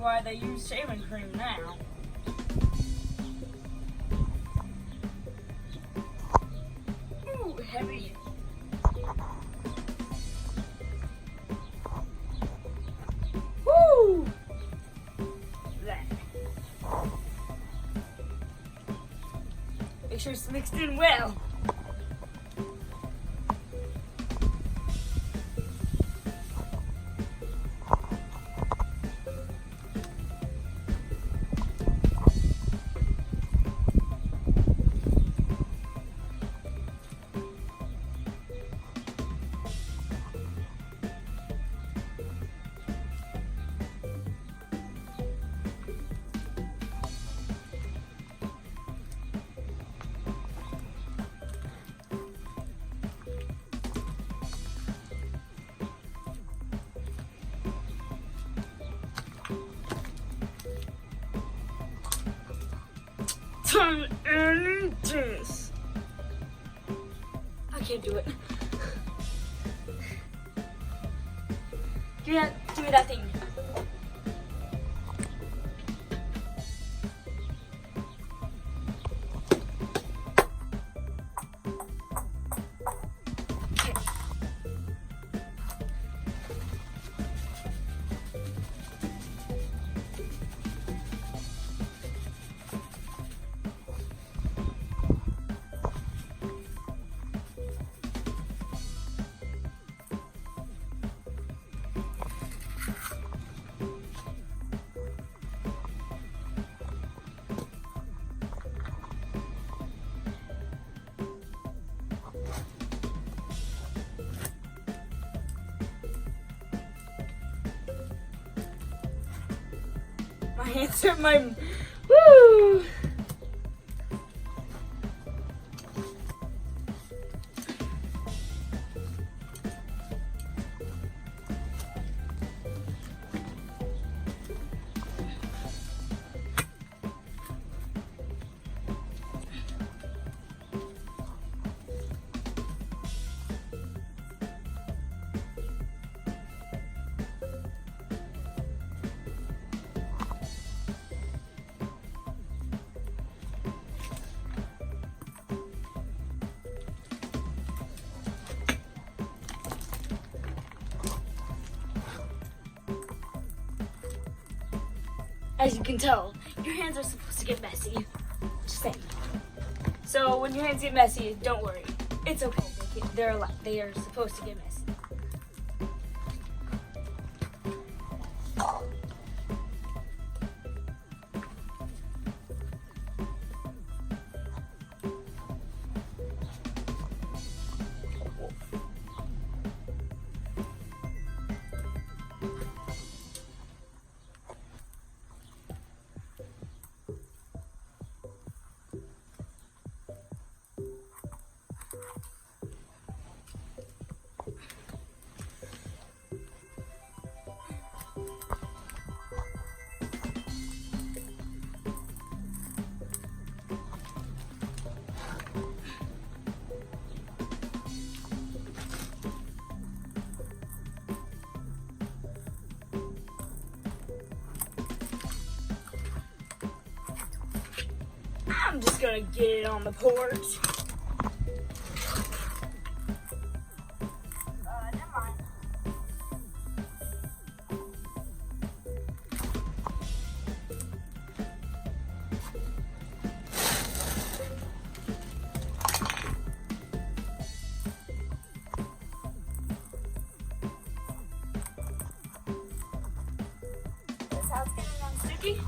why they use shaving cream now. Ooh, heavy. Woo! That. Make sure it's mixed in well. Turn and this. I can't do it. Give me that thing. My hands are woo! As you can tell, your hands are supposed to get messy. Just saying. So when your hands get messy, don't worry. It's okay. They are supposed to get messy. I'm just gonna get it on the porch. Never mind. This house getting on sticky?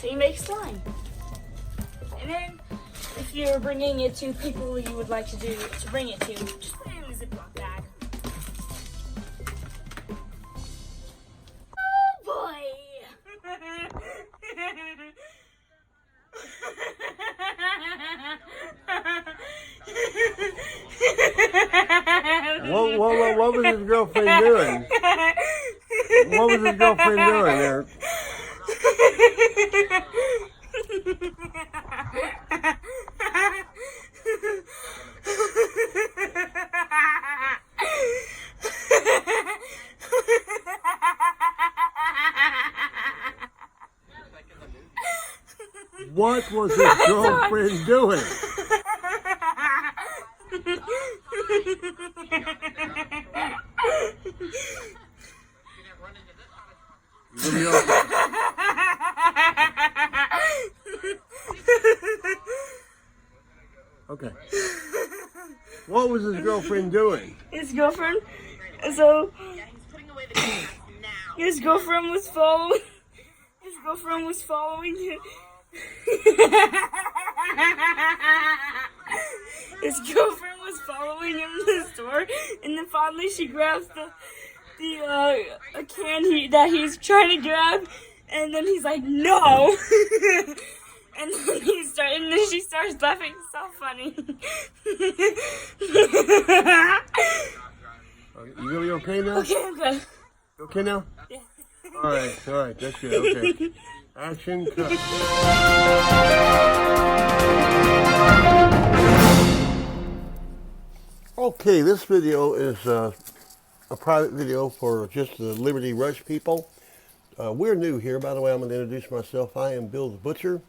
So you make slime. And then, if you're bringing it to people you would like to bring it to, just put it in a Ziploc bag. Oh boy! What was his girlfriend doing? What was his girlfriend doing there? What was his girlfriend doing? Okay. What was his girlfriend doing? His girlfriend, so his girlfriend was following. His girlfriend was following him. His girlfriend was following him to the store, and then finally she grabs a can that he's trying to grab, and then he's like, "No!" And then she starts laughing. So funny. You really okay now? Okay, I'm good. You okay now? Yeah. All right, that's good. Okay. Action cut. Okay, this video is a private video for just the Liberty Rush people. We're new here. By the way, I'm going to introduce myself. I am Bill the Butcher.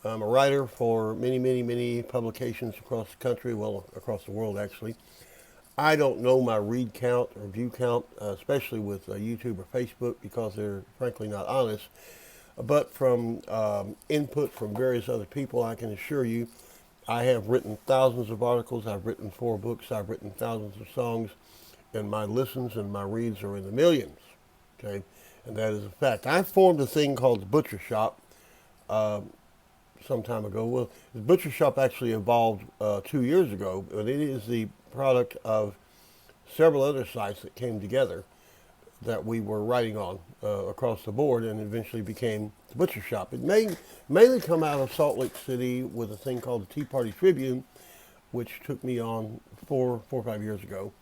I'm a writer for many publications across the country, well, across the world, actually. I don't know my read count or view count, especially with YouTube or Facebook, because they're frankly not honest. But from input from various other people, I can assure you, I have written thousands of articles. I've written 4 books. I've written thousands of songs. And my listens and my reads are in the millions. Okay? And that is a fact. I formed a thing called the Butcher Shop some time ago. Well, the Butcher Shop actually evolved 2 years ago, but it is the product of several other sites that came together that we were writing on across the board, and eventually became the Butcher Shop. It mainly come out of Salt Lake City with a thing called the Tea Party Tribune, which took me on 4 or 5 years ago.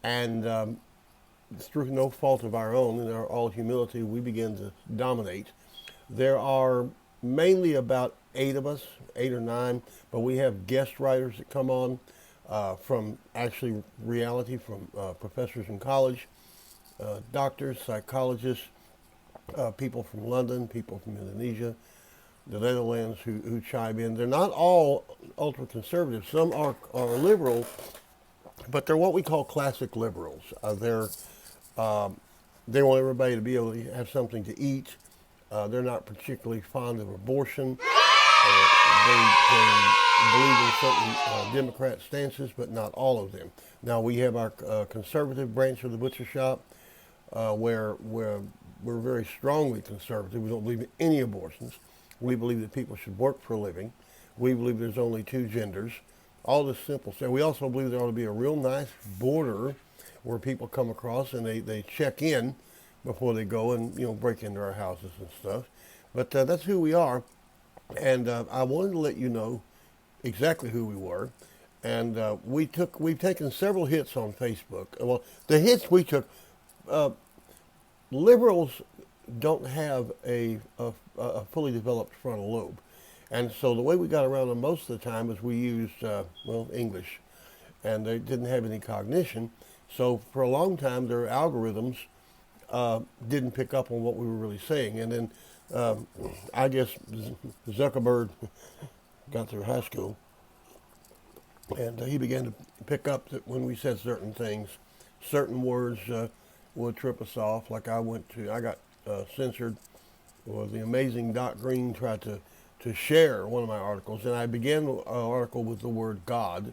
And through no fault of our own, in all humility, we began to dominate. There are mainly about 8 of us, 8 or 9, but we have guest writers that come on from actually reality, from professors in college, doctors, psychologists, people from London, people from Indonesia, the Netherlands who chime in. They're not all ultra-conservative. Some are liberal, but they're what we call classic liberals. They want everybody to be able to have something to eat. They're not particularly fond of abortion. They believe in certain Democrat stances, but not all of them. Now, we have our conservative branch of the Butcher Shop, where we're very strongly conservative. We don't believe in any abortions. We believe that people should work for a living. We believe there's only 2 genders. All this simple stuff. We also believe there ought to be a real nice border where people come across and they check in before they go and break into our houses and stuff. But that's who we are. And I wanted to let you know exactly who we were. And we've taken several hits on Facebook. Well, the hits we took, liberals don't have a fully developed frontal lobe. And so the way we got around them most of the time is we used, English. And they didn't have any cognition. So for a long time, their algorithms didn't pick up on what we were really saying. And then I guess Zuckerberg got through high school, and he began to pick up that when we said certain things, certain words would trip us off. Like I got censored, or the amazing Doc Green tried to share one of my articles, and I began the article with the word God,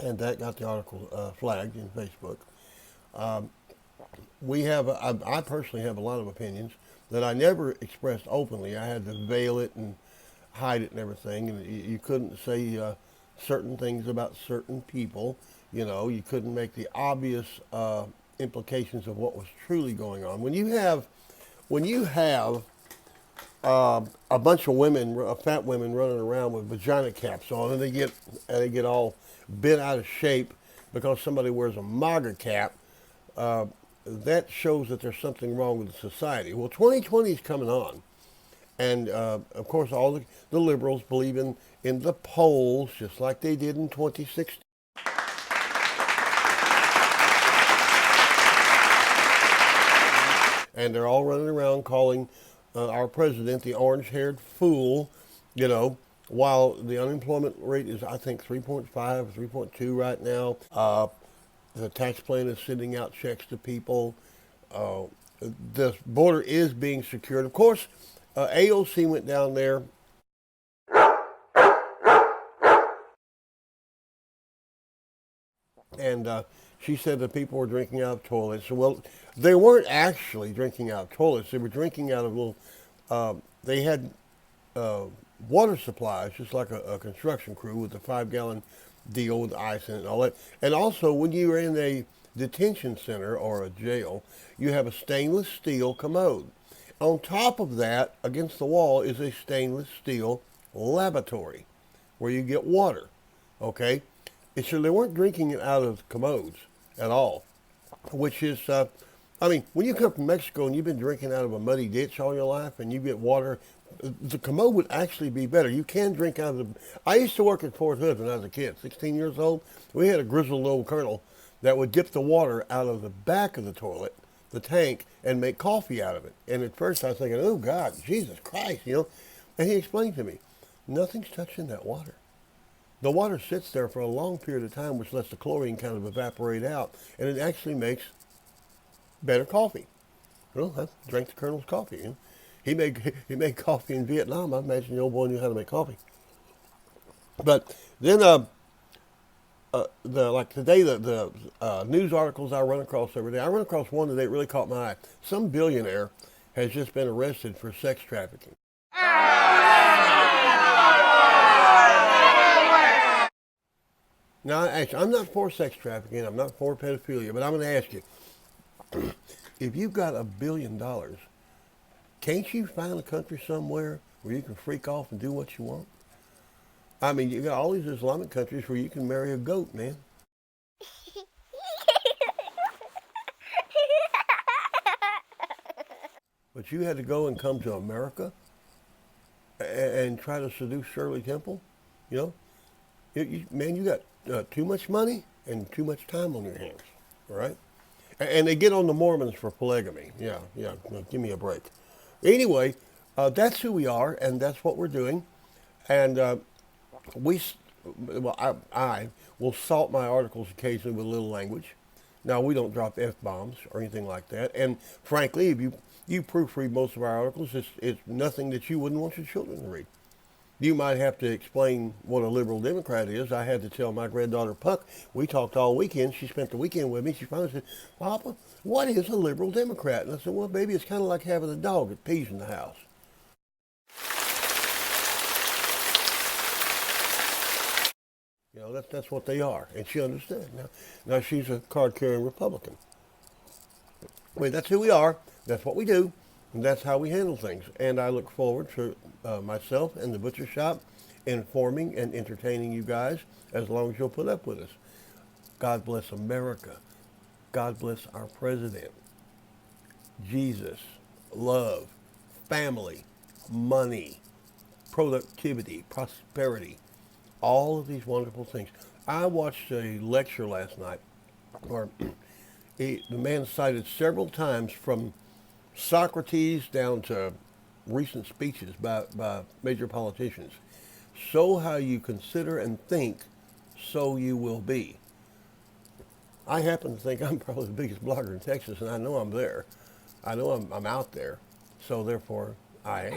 and that got the article flagged in Facebook. I personally have a lot of opinions. that I never expressed openly. I had to veil it and hide it and everything, and you couldn't say certain things about certain people. You know, you couldn't make the obvious implications of what was truly going on. When you have a bunch of women, fat women, running around with vagina caps on, and they get all bent out of shape because somebody wears a MAGA cap. That shows that there's something wrong with the society. Well, 2020 is coming on, and of course, all the liberals believe in the polls, just like they did in 2016. And they're all running around calling our president the orange-haired fool, you know, while the unemployment rate is, I think, 3.5 or 3.2 right now. The tax plan is sending out checks to people. The border is being secured. Of course, AOC went down there. And she said that people were drinking out of toilets. Well, they weren't actually drinking out of toilets. They were drinking out of little, they had water supplies, just like a construction crew with a 5-gallon deal with ice in it and all that. And also, when you're in a detention center or a jail, you have a stainless steel commode. On top of that, against the wall, is a stainless steel lavatory where you get water, okay? And so they weren't drinking it out of commodes at all, which is, I mean, when you come from Mexico and you've been drinking out of a muddy ditch all your life and you get water, the commode would actually be better. You can drink out of the... I used to work at Fort Hood when I was a kid, 16 years old. We had a grizzled old colonel that would dip the water out of the back of the toilet, the tank, and make coffee out of it. And at first I was thinking, oh, God, Jesus Christ, you know. And he explained to me, nothing's touching that water. The water sits there for a long period of time, which lets the chlorine kind of evaporate out, and it actually makes better coffee. Well, I drank the Colonel's coffee. You know? He made coffee in Vietnam. I imagine the old boy knew how to make coffee. But then, like today, the news articles I run across every day, I run across one today that really caught my eye. Some billionaire has just been arrested for sex trafficking. Now, actually, I'm not for sex trafficking. I'm not for pedophilia, but I'm going to ask you, if you've got $1 billion, can't you find a country somewhere where you can freak off and do what you want? I mean, you got all these Islamic countries where you can marry a goat, man. But you had to go and come to America and try to seduce Shirley Temple, you know? Man, you got too much money and too much time on your hands, all right? And they get on the Mormons for polygamy. Yeah, give me a break. Anyway, that's who we are, and that's what we're doing. And I will salt my articles occasionally with a little language. Now, we don't drop F-bombs or anything like that. And frankly, if you proofread most of our articles, it's nothing that you wouldn't want your children to read. You might have to explain what a liberal Democrat is. I had to tell my granddaughter Puck. We talked all weekend. She spent the weekend with me. She finally said, Papa, what is a liberal Democrat? And I said, well, baby, it's kind of like having a dog that pees in the house. You know, that's what they are. And she understood. Now she's a card-carrying Republican. I mean, that's who we are. That's what we do. And that's how we handle things. And I look forward to myself and the Butcher Shop informing and entertaining you guys as long as you'll put up with us. God bless America. God bless our president. Jesus, love, family, money, productivity, prosperity, all of these wonderful things. I watched a lecture last night where the man cited several times from Socrates down to recent speeches by major politicians. So how you consider and think, so you will be. I happen to think I'm probably the biggest blogger in Texas, and I know I'm there. I know I'm out there. So therefore, I am.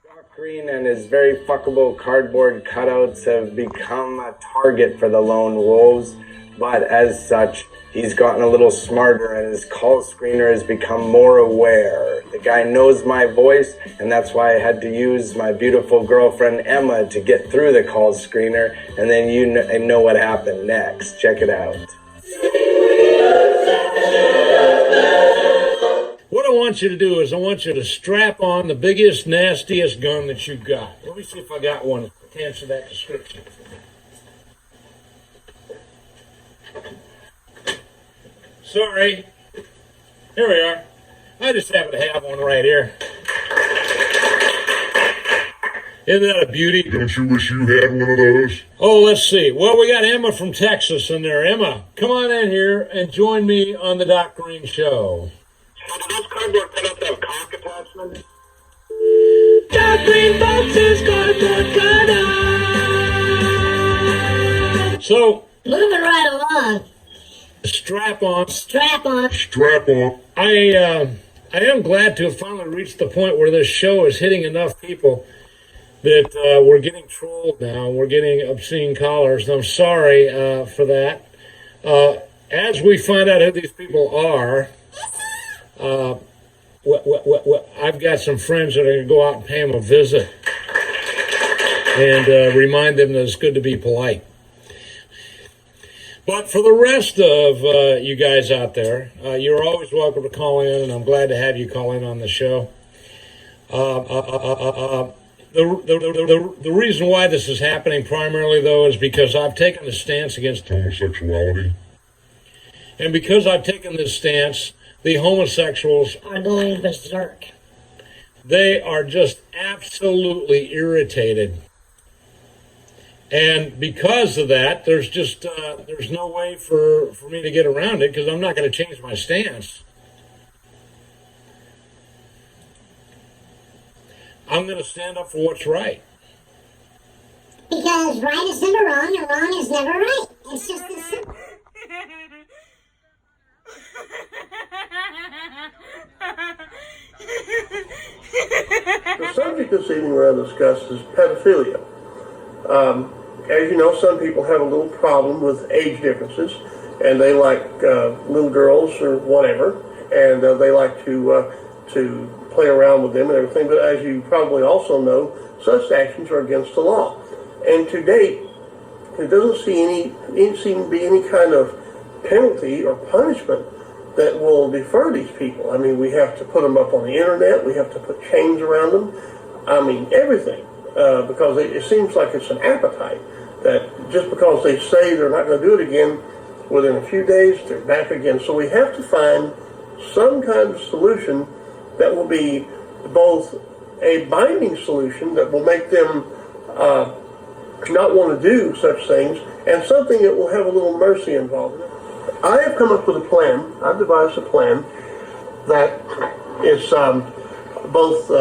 Doc Green and his very fuckable cardboard cutouts have become a target for the lone wolves. But as such, He's gotten a little smarter and his call screener has become more aware. The guy knows my voice, and that's why I had to use my beautiful girlfriend Emma to get through the call screener, and then you know what happened next. Check it out. What I want you to do is I want you to strap on the biggest, nastiest gun that you've got. Let me see if I got one to answer that description. Sorry. Here we are. I just happen to have one right here. Isn't that a beauty? Don't you wish you had one of those? Oh, let's see. Well, we got Emma from Texas in there. Emma, come on in here and join me on the Doc Green Show. Do those cardboard cutouts have cock attachments? Doc Green boxes, cardboard cutout. So, moving right along. strap on. Strap on. Strap on. I am glad to have finally reached the point where this show is hitting enough people that we're getting trolled now. We're getting obscene callers. I'm sorry for that. As we find out who these people are, I've got some friends that are going to go out and pay them a visit and remind them that it's good to be polite. But for the rest of you guys out there, you're always welcome to call in, and I'm glad to have you call in on the show. The reason why this is happening primarily, though, is because I've taken a stance against Homosexuality. And because I've taken this stance, the homosexuals Are going berserk. they are just absolutely irritated. And because of that, there's just there's no way for me to get around it because I'm not going to change my stance. I'm going to stand up for what's right. Because right is never wrong and wrong is never right. It's just this simple. The subject this evening we're going to discuss is pedophilia. As you know, some people have a little problem with age differences, and they like little girls or whatever, and they like to play around with them and everything. But as you probably also know, such actions are against the law. And to date, there doesn't seem to be any kind of penalty or punishment that will defer these people. I mean, we have to put them up on the internet. We have to put chains around them. I mean, everything. Because it seems like it's an appetite that just because they say they're not going to do it again, within a few days, they're back again. So we have to find some kind of solution that will be both a binding solution that will make them not want to do such things, and something that will have a little mercy involved. I have come up with a plan. I've devised a plan that is both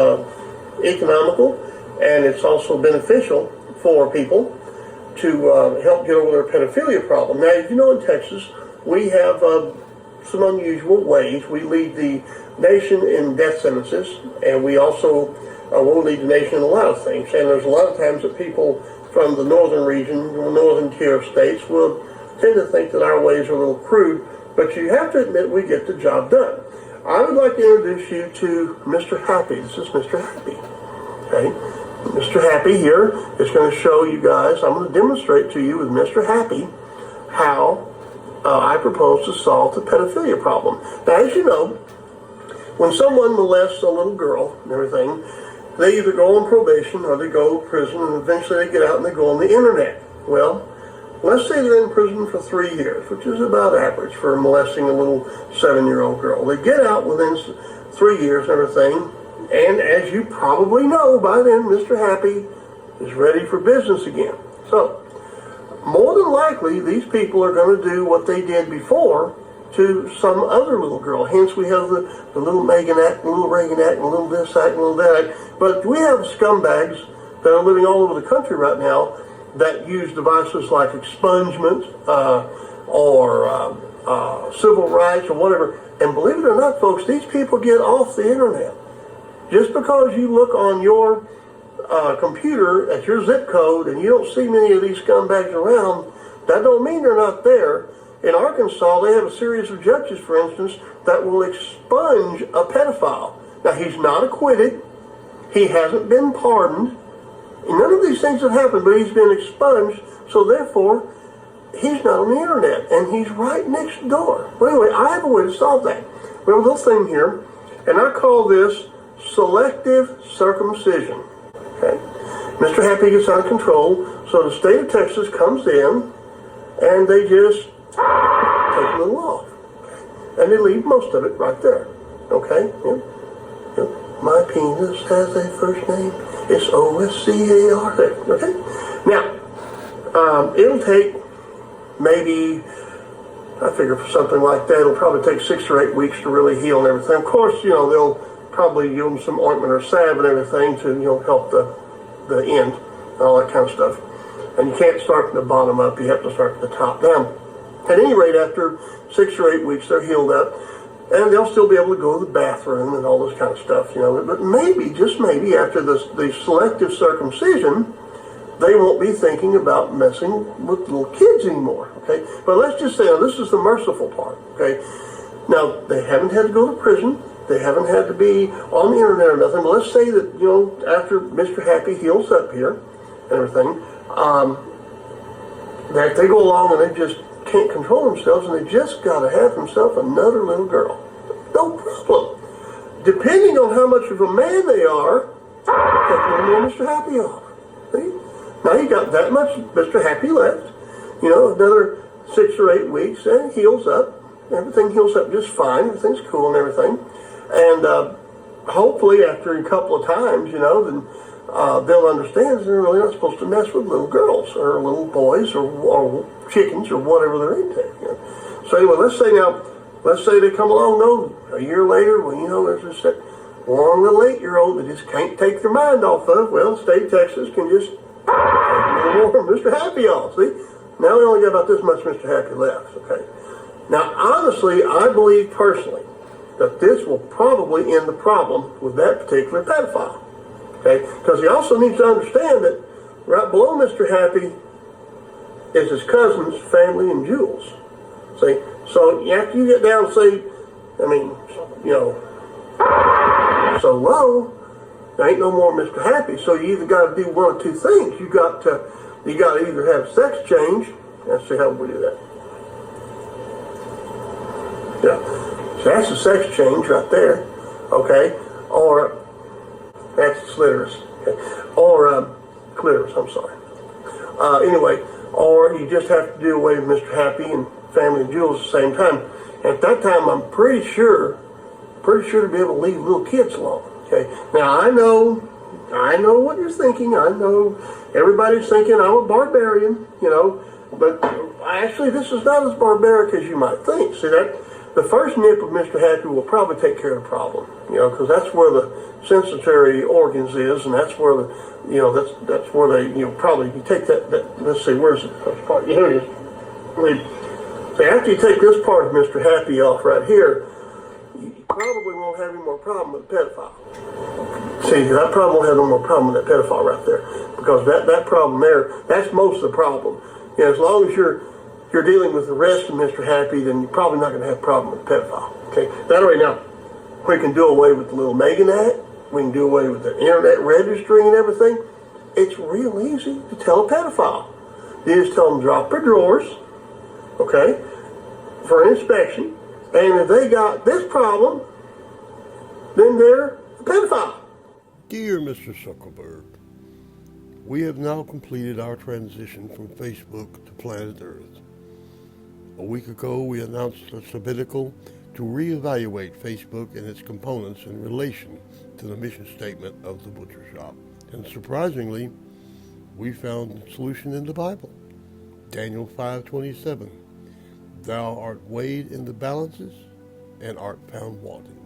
economical and it's also beneficial for people to help get over their pedophilia problem. Now, as you know, in Texas, we have some unusual ways. We lead the nation in death sentences, and we also will lead the nation in a lot of things. And there's a lot of times that people from the northern region, the northern tier of states, will tend to think that our ways are a little crude, but you have to admit we get the job done. I would like to introduce you to Mr. Happy. This is Mr. Happy. Okay? Mr. Happy here is going to show you guys, I'm going to demonstrate to you with Mr. Happy how I propose to solve the pedophilia problem. Now, as you know, when someone molests a little girl and everything, they either go on probation or they go to prison, and eventually they get out and they go on the internet. Well, let's say they're in prison for 3 years, which is about average for molesting a little 7-year-old girl. They get out within 3 years and everything, and as you probably know by then, Mr. Happy is ready for business again. So, more than likely, these people are going to do what they did before to some other little girl. Hence, we have the little Megan act, and little Reagan act, and little this act, and little that act. But we have scumbags that are living all over the country right now that use devices like expungement or civil rights or whatever. And believe it or not, folks, these people get off the internet. Just because you look on your computer at your zip code and you don't see many of these scumbags around, that don't mean they're not there. in Arkansas, they have a series of judges, for instance, that will expunge a pedophile. Now, he's not acquitted. He hasn't been pardoned. None of these things have happened, but he's been expunged. So therefore, he's not on the internet, and he's right next door. Well, anyway, I have a way to solve that. We have a little thing here, and I call this selective circumcision. Okay? Mr. Happy gets out of control, so the state of Texas comes in, and they just take a little off. And they leave most of it right there. Okay? Yeah. Yeah. My penis has a first name. It's OSCAR. Okay? Now, it'll take maybe, I figure for something like that, it'll probably take 6 or 8 weeks to really heal and everything. Of course, they'll probably give them some ointment or salve and everything to, help the end and all that kind of stuff. And you can't start from the bottom up. You have to start from the top down. At any rate, after 6 or 8 weeks, they're healed up. And they'll still be able to go to the bathroom and all this kind of stuff, But maybe, just maybe, after the selective circumcision, they won't be thinking about messing with little kids anymore, okay? But let's just say, now this is the merciful part, okay? Now, they haven't had to go to prison. They haven't had to be on the internet or nothing. But let's say that, after Mr. Happy heals up here and everything, that they go along and they just can't control themselves, and they just got to have himself another little girl. No problem. Depending on how much of a man they are, take a little more Mr. Happy off. See? Now you got that much Mr. Happy left. Another 6 or 8 weeks, and it heals up. Everything heals up just fine. Everything's cool and everything. And hopefully after a couple of times, then they'll understand that they're really not supposed to mess with little girls or little boys or chickens or whatever they're into. So anyway, let's say they come along, a year later, there's just that one little 8-year-old that just can't take their mind off of. Well, the state of Texas can just take a little more Mr. Happy off. See? Now we only got about this much Mr. Happy left, okay? Now, honestly, I believe personally that this will probably end the problem with that particular pedophile. Okay? Because he also needs to understand that right below Mr. Happy is his cousins, family, and Jules. See? So after you get down, say, so low, there ain't no more Mr. Happy. So you either got to do one of two things. You got to either have sex change. Let's see how we do that. Yeah. So that's a sex change right there. Okay. Or that's clitoris. Okay. Or clitoris, I'm sorry. Anyway, or you just have to do away with Mr. Happy and family and Jules at the same time. At that time, I'm pretty sure to be able to leave little kids alone. Okay. Now I know what you're thinking. I know everybody's thinking I'm a barbarian, but actually this is not as barbaric as you might think. See, that the first nip of Mr. Happy will probably take care of the problem, because that's where the sensory organs is, and that's where that's where they, probably you take that let's see, where's the first part? Here it is. So after you take this part of Mr. Happy off right here, you probably won't have any more problem with the pedophile. See, that probably won't have no more problem with that pedophile right there, because that problem there, that's most of the problem. As long as you're dealing with the rest of Mr. Happy, then you're probably not going to have a problem with the pedophile. Okay, that way now, we can do away with the little Megan Act. We can do away with the internet registry and everything. It's real easy to tell a pedophile. You just tell them to drop their drawers, okay, for an inspection. And if they got this problem, then they're a pedophile. Dear Mr. Zuckerberg, we have now completed our transition from Facebook to Planet Earth. A week ago, we announced a sabbatical to reevaluate Facebook and its components in relation to the mission statement of the Butcher Shop. And surprisingly, we found the solution in the Bible. Daniel 5:27. Thou art weighed in the balances and art found wanting.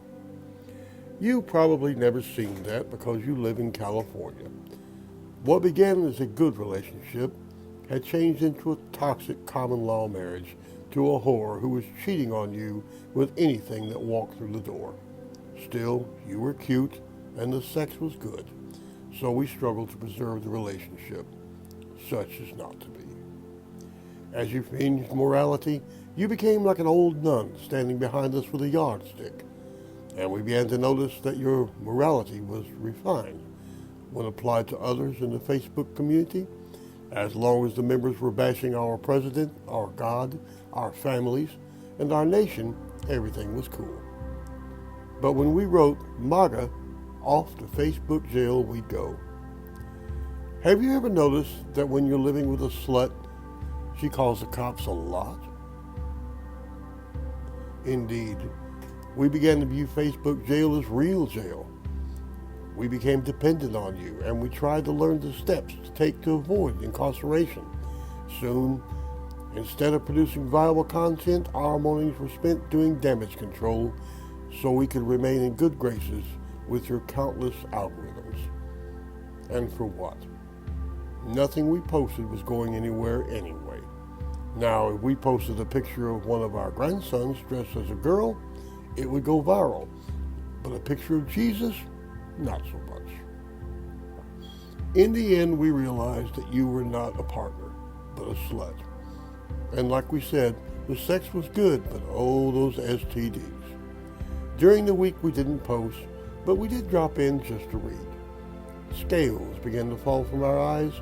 You probably never seen that because you live in California. What began as a good relationship had changed into a toxic common law marriage to a whore who was cheating on you with anything that walked through the door. Still, you were cute and the sex was good, so we struggled to preserve the relationship. Such is not to be. As you changed morality, you became like an old nun standing behind us with a yardstick. And we began to notice that your morality was refined when applied to others in the Facebook community. As long as the members were bashing our president, our God, our families, and our nation, everything was cool. But when we wrote MAGA, off to Facebook jail we'd go. Have you ever noticed that when you're living with a slut, she calls the cops a lot? Indeed, we began to view Facebook jail as real jail. We became dependent on you, and we tried to learn the steps to take to avoid incarceration. Soon, instead of producing viable content, our mornings were spent doing damage control so we could remain in good graces with your countless algorithms. And for what? Nothing we posted was going anywhere anyway. Now, if we posted a picture of one of our grandsons dressed as a girl, it would go viral. But a picture of Jesus, not so much. In the end, we realized that you were not a partner, but a slut. And like we said, the sex was good, but oh, those STDs. During the week, we didn't post, but we did drop in just to read. Scales began to fall from our eyes,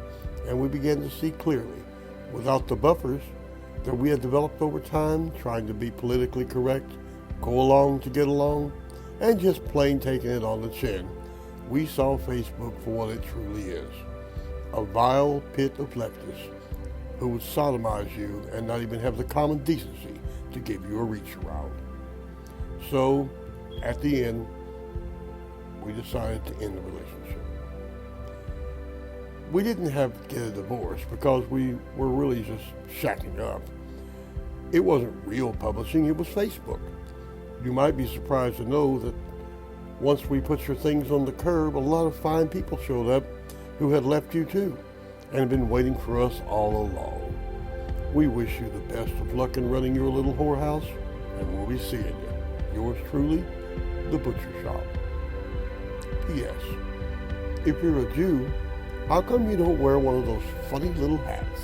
and we began to see clearly, without the buffers that we had developed over time, trying to be politically correct, go along to get along, and just plain taking it on the chin. We saw Facebook for what it truly is, a vile pit of leftists who would sodomize you and not even have the common decency to give you a reach around. So, at the end, we decided to end the relationship. We didn't have to get a divorce because we were really just shacking up. It wasn't real publishing, it was Facebook. You might be surprised to know that once we put your things on the curb, a lot of fine people showed up who had left you too and had been waiting for us all along. We wish you the best of luck in running your little whorehouse, and we'll be seeing you. Yours truly, The Butcher Shop. P.S. If you're a Jew, how come you don't wear one of those funny little hats?